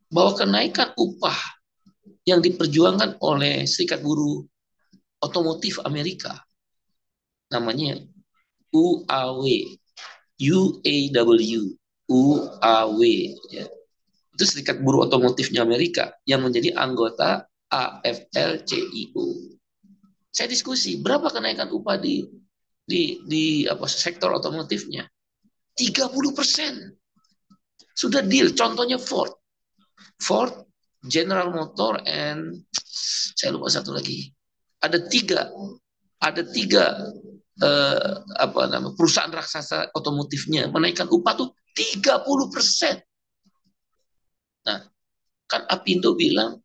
bahwa kenaikan upah yang diperjuangkan oleh Serikat Buruh Otomotif Amerika, namanya UAW, UAW, UAW, ya. Itu Serikat Buruh Otomotifnya Amerika yang menjadi anggota AFL-CIO. Saya diskusi berapa kenaikan upah di apa sektor otomotifnya. 30%. Sudah deal. Contohnya Ford. Ford, General Motor, and saya lupa satu lagi. Ada tiga, ada tiga apa nama perusahaan raksasa otomotifnya menaikkan upah tuh 30%. Nah, kan Apindo bilang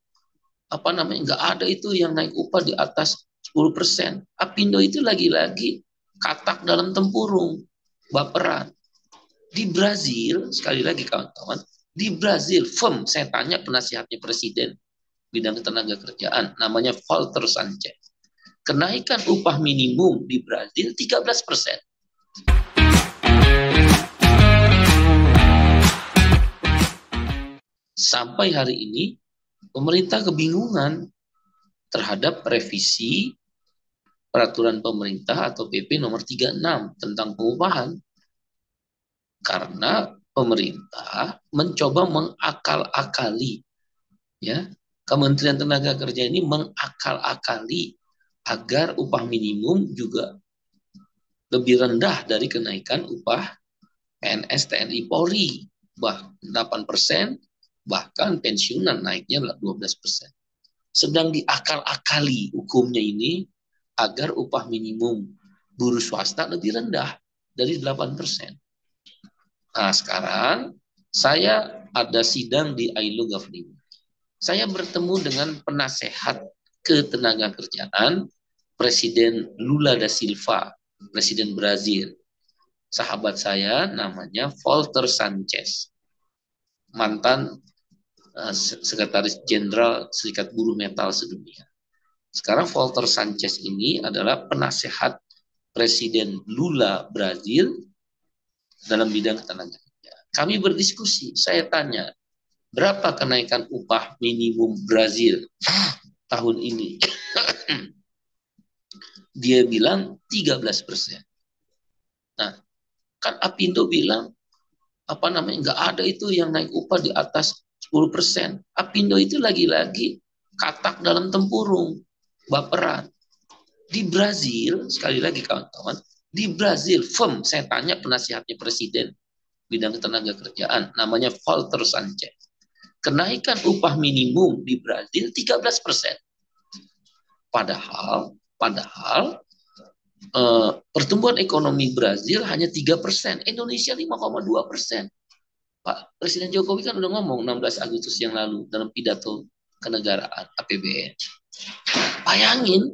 apa namanya nggak ada itu yang naik upah di atas 10%. Apindo itu lagi-lagi katak dalam tempurung, baperan. Di Brazil, sekali lagi kawan-kawan, di Brazil, firm, saya tanya penasihatnya presiden bidang ketenaga kerjaan, namanya Walter Sanchez. Kenaikan upah minimum di Brazil 13%. Sampai hari ini, pemerintah kebingungan terhadap revisi peraturan pemerintah atau PP nomor 36 tentang pengupahan. Karena pemerintah mencoba mengakal-akali, ya, Kementerian Tenaga Kerja ini mengakal-akali agar upah minimum juga lebih rendah dari kenaikan upah PNS TNI Polri, 8%, bahkan pensiunan naiknya 12%. Sedang diakal-akali hukumnya ini agar upah minimum buruh swasta lebih rendah dari 8%. Nah, sekarang saya ada sidang di ILO Governing. Saya bertemu dengan penasehat ketenagakerjaan Presiden Lula da Silva, Presiden Brazil. Sahabat saya namanya Walter Sanchez, mantan Sekretaris Jenderal Serikat Buruh Metal Sedunia. Sekarang Walter Sanchez ini adalah penasehat Presiden Lula Brazil dalam bidang ketenaga kerjaan. Kami berdiskusi, saya tanya, berapa kenaikan upah minimum Brazil tahun ini? Dia bilang 13%. Nah, kan Apindo bilang apa namanya nggak ada itu yang naik upah di atas 10%. Apindo itu lagi-lagi katak dalam tempurung, baperan. Di Brazil, sekali lagi kawan-kawan, di Brazil, firm, saya tanya penasihatnya presiden bidang ketenaga kerjaan, namanya Walter Sanchez. Kenaikan upah minimum di Brazil 13%. Padahal pertumbuhan ekonomi Brazil hanya 3%, Indonesia 5,2%. Pak Presiden Jokowi kan udah ngomong 16 Agustus yang lalu dalam pidato kenegaraan APBN. Bayangin,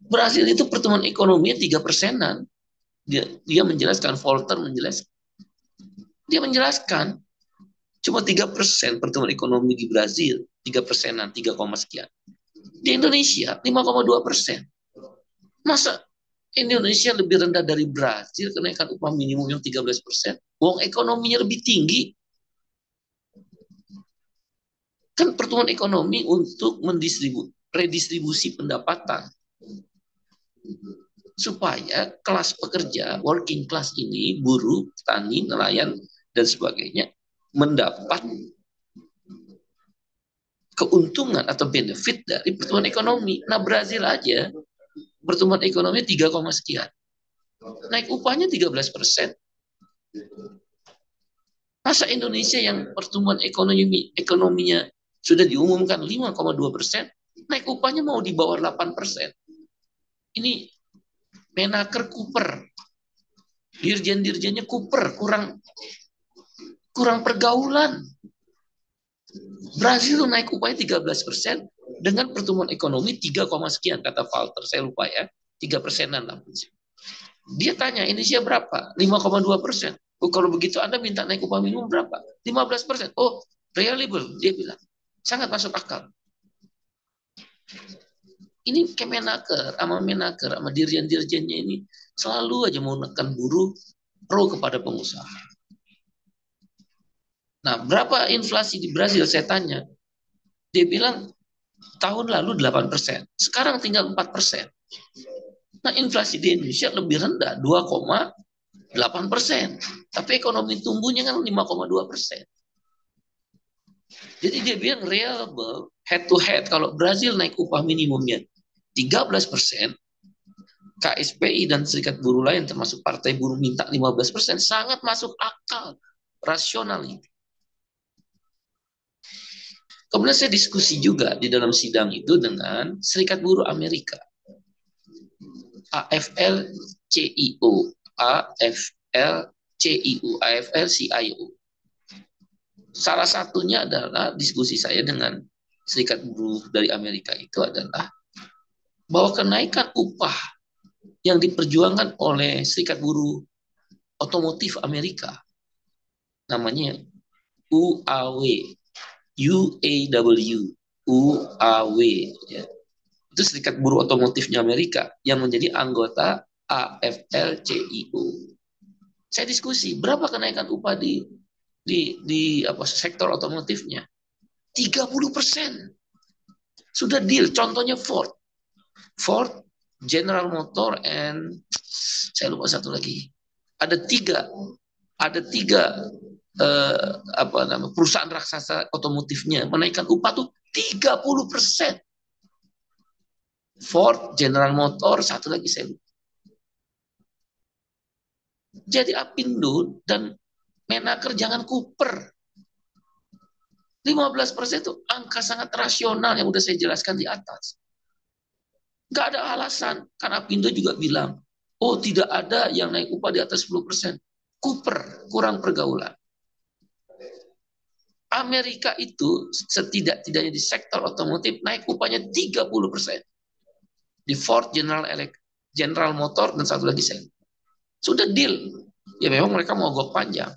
Brazil itu pertumbuhan ekonominya 3%-an. Dia menjelaskan, Volter menjelaskan. Dia menjelaskan, cuma 3% pertumbuhan ekonomi di Brazil, 3%-an, 3, sekian. Di Indonesia, 5,2%. Masa Indonesia lebih rendah dari Brazil kenaikan upah minimum yang 13%? Wong ekonominya lebih tinggi. Kan pertumbuhan ekonomi untuk redistribusi pendapatan supaya kelas pekerja, working class ini, buruh, petani, nelayan, dan sebagainya, mendapat keuntungan atau benefit dari pertumbuhan ekonomi. Nah, Brazil aja pertumbuhan ekonomi 3, sekian. Naik upahnya 13%. Masa Indonesia yang pertumbuhan ekonominya sudah diumumkan 5,2%, naik upahnya mau di bawah 8%. Ini Menaker kuper. Dirjen-dirjennya kuper, kurang pergaulan. Brazil naik upahnya 13% dengan pertumbuhan ekonomi 3, sekian kata Walter, saya lupa ya, 3%-an lah. Dia tanya Indonesia berapa? 5,2%. Oh, kalau begitu Anda minta naik upah minimum berapa? 15%. Oh, reliable, dia bilang. Sangat masuk akal. Ini Kemenaker sama dirjen-dirjennya ini selalu aja mau menekan buruh pro kepada pengusaha. Nah, berapa inflasi di Brazil? Saya tanya. Dia bilang tahun lalu 8%, sekarang tinggal 4%. Nah, inflasi di Indonesia lebih rendah, 2,8%. Tapi ekonomi tumbuhnya kan 5,2%. Jadi dia bilang reliable, head to head, kalau Brazil naik upah minimumnya 13%, KSPI dan serikat buruh lain termasuk partai buruh minta 15%, sangat masuk akal, rasional itu. Kemudian saya diskusi juga di dalam sidang itu dengan serikat buruh Amerika, AFL-CIO, AFL-CIO, AFL-CIO. Salah satunya adalah diskusi saya dengan serikat buruh dari Amerika itu adalah bahwa kenaikan upah yang diperjuangkan oleh serikat buruh otomotif Amerika, namanya UAW, UAW, UAW, ya. Itu serikat buruh otomotifnya Amerika yang menjadi anggota AFL-CIO. Saya diskusi berapa kenaikan upah di sektor otomotifnya. 30%. Sudah deal. Contohnya Ford, General Motor, and saya lupa satu lagi. Ada tiga perusahaan raksasa otomotifnya menaikkan upah tuh 30%. Ford, General Motor, satu lagi saya lupa. Jadi Apindo dan Menaker jangan kuper. 15% itu angka sangat rasional yang udah saya jelaskan di atas. Nggak ada alasan. Karena Apindo juga bilang, oh tidak ada yang naik upah di atas 10%. Kuper, kurang pergaulan. Amerika itu setidak-tidaknya di sektor otomotif naik upahnya 30%. Di Ford, General Motor, dan satu lagi saya. Sudah deal. Ya memang mereka mogok panjang.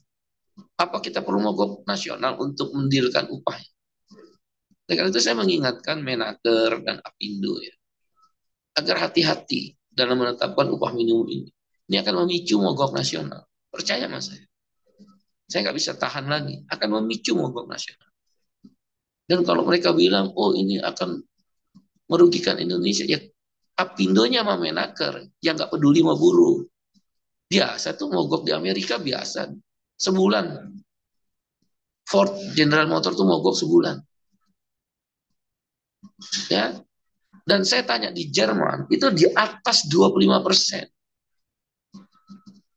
Apa kita perlu mogok nasional untuk mendilkan upahnya? Karena itu saya mengingatkan Menaker dan Apindo ya, agar hati-hati dalam menetapkan upah minimum ini. Ini akan memicu mogok nasional. Percaya mas saya. Saya nggak bisa tahan lagi. Akan memicu mogok nasional. Dan kalau mereka bilang, oh ini akan merugikan Indonesia, ya Apindonya sama Menaker yang nggak peduli sama buruh. Biasa tuh mogok di Amerika biasa. Sebulan. Ford, General Motor tuh mogok sebulan. Ya, dan saya tanya di Jerman itu di atas 25%.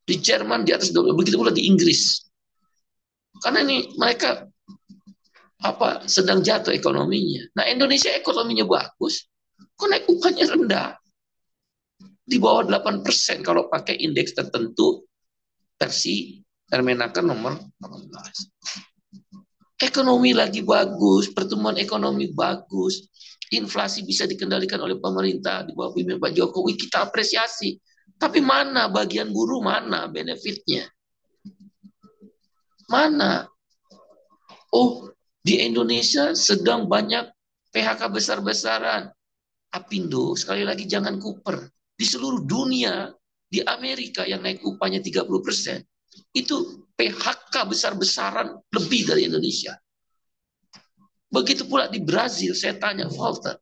Di Jerman di atas 20%, begitu pula di Inggris. Karena ini mereka sedang jatuh ekonominya. Nah, Indonesia ekonominya bagus, kok naik upahnya rendah? Di bawah 8% kalau pakai indeks tertentu versi Permenaker nomor 18. Ekonomi lagi bagus, pertumbuhan ekonomi bagus, inflasi bisa dikendalikan oleh pemerintah di bawah pimpinan Pak Jokowi, kita apresiasi. Tapi mana bagian buruh, mana benefitnya? Mana? Oh, di Indonesia sedang banyak PHK besar-besaran. Apindo, sekali lagi jangan kuper. Di seluruh dunia, di Amerika yang naik upahnya 30%, itu PHK besar-besaran lebih dari Indonesia. Begitu pula di Brazil, saya tanya Walter,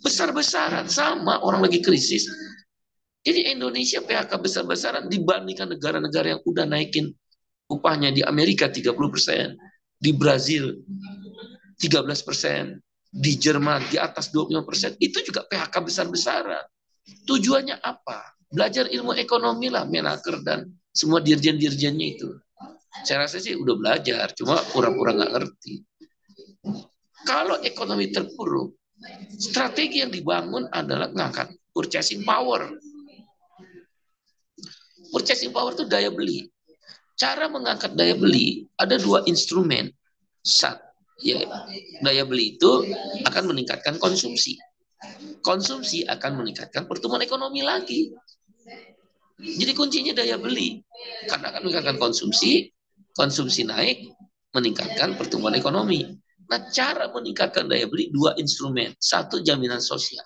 besar-besaran sama orang lagi krisis. Jadi Indonesia PHK besar-besaran dibandingkan negara-negara yang udah naikin upahnya. Di Amerika 30%, di Brazil 13%, di Jerman di atas 25%, itu juga PHK besar-besaran. Tujuannya apa? Belajar ilmu ekonomi lah Menaker dan semua dirjen-dirjennya itu. Saya rasa sih udah belajar, cuma pura-pura nggak ngerti. Kalau ekonomi terpuruk, strategi yang dibangun adalah ngangkat purchasing power. Purchasing power itu daya beli. Cara mengangkat daya beli ada dua instrumen. Ya, daya beli itu akan meningkatkan konsumsi. Konsumsi akan meningkatkan pertumbuhan ekonomi lagi. Jadi kuncinya daya beli. Karena akan meningkatkan konsumsi, konsumsi naik, meningkatkan pertumbuhan ekonomi. Nah, cara meningkatkan daya beli dua instrumen. Satu, jaminan sosial.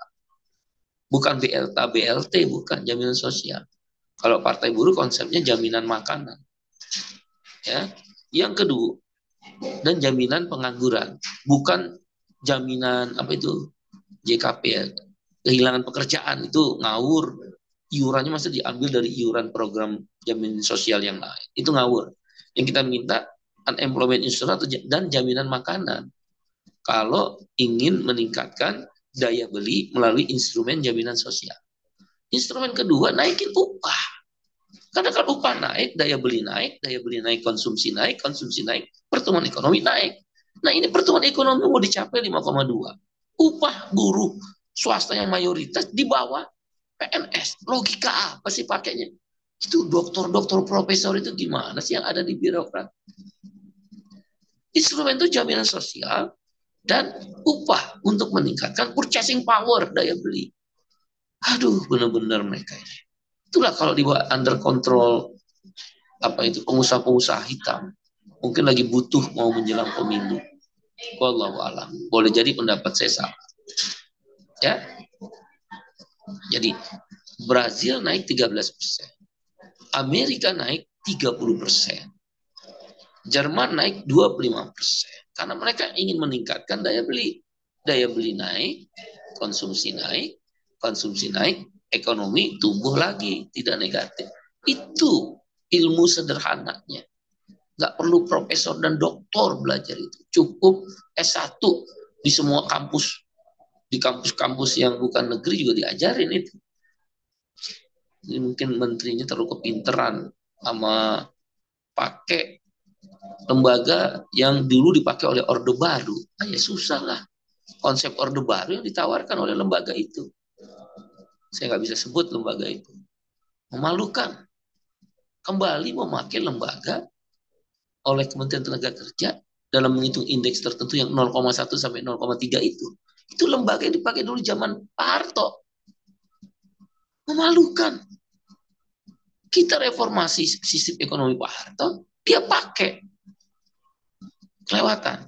Bukan BLT, bukan jaminan sosial. Kalau Partai Buruh konsepnya jaminan makanan. Ya. Yang kedua, dan jaminan pengangguran, bukan jaminan apa itu JKP ya, kehilangan pekerjaan itu ngawur. Iurannya masa diambil dari iuran program jaminan sosial yang lain, itu ngawur. Yang kita minta unemployment insurance dan jaminan makanan kalau ingin meningkatkan daya beli melalui instrumen jaminan sosial. Instrumen kedua, naikin upah. Karena kalau upah naik, daya beli naik, konsumsi naik, pertumbuhan ekonomi naik. Nah ini pertumbuhan ekonomi mau dicapai 5,2. Upah buruh swasta yang mayoritas di bawah PNS. Logika apa sih pakainya? Itu dokter-dokter profesor itu gimana sih yang ada di birokrat? Instrumen itu jaminan sosial dan upah untuk meningkatkan purchasing power, daya beli. Aduh, benar-benar mereka ini. Itulah kalau dibawa under control apa itu pengusaha-pengusaha hitam, mungkin lagi butuh mau menjelang pemilu. Wallahu alam. Boleh jadi pendapat saya salah. Ya. Jadi Brazil naik 13%. Amerika naik 30%. Jerman naik 25%. Karena mereka ingin meningkatkan daya beli. Daya beli naik, konsumsi naik, ekonomi tumbuh lagi, tidak negatif. Itu ilmu sederhananya. Nggak perlu profesor dan doktor belajar itu. Cukup S1 di semua kampus. Di kampus-kampus yang bukan negeri juga diajarin itu. Ini mungkin menterinya terlalu kepinteran sama pakai lembaga yang dulu dipakai oleh Orde Baru. Ya susah lah. Konsep Orde Baru yang ditawarkan oleh lembaga itu. Saya nggak bisa sebut lembaga itu. Memalukan. Kembali memakai lembaga oleh Kementerian Tenaga Kerja dalam menghitung indeks tertentu yang 0,1 sampai 0,3 itu. Itu lembaga yang dipakai dulu zaman Pak Harto. Memalukan. Kita reformasi sistem ekonomi Pak Harto, dia pakai kelewatan.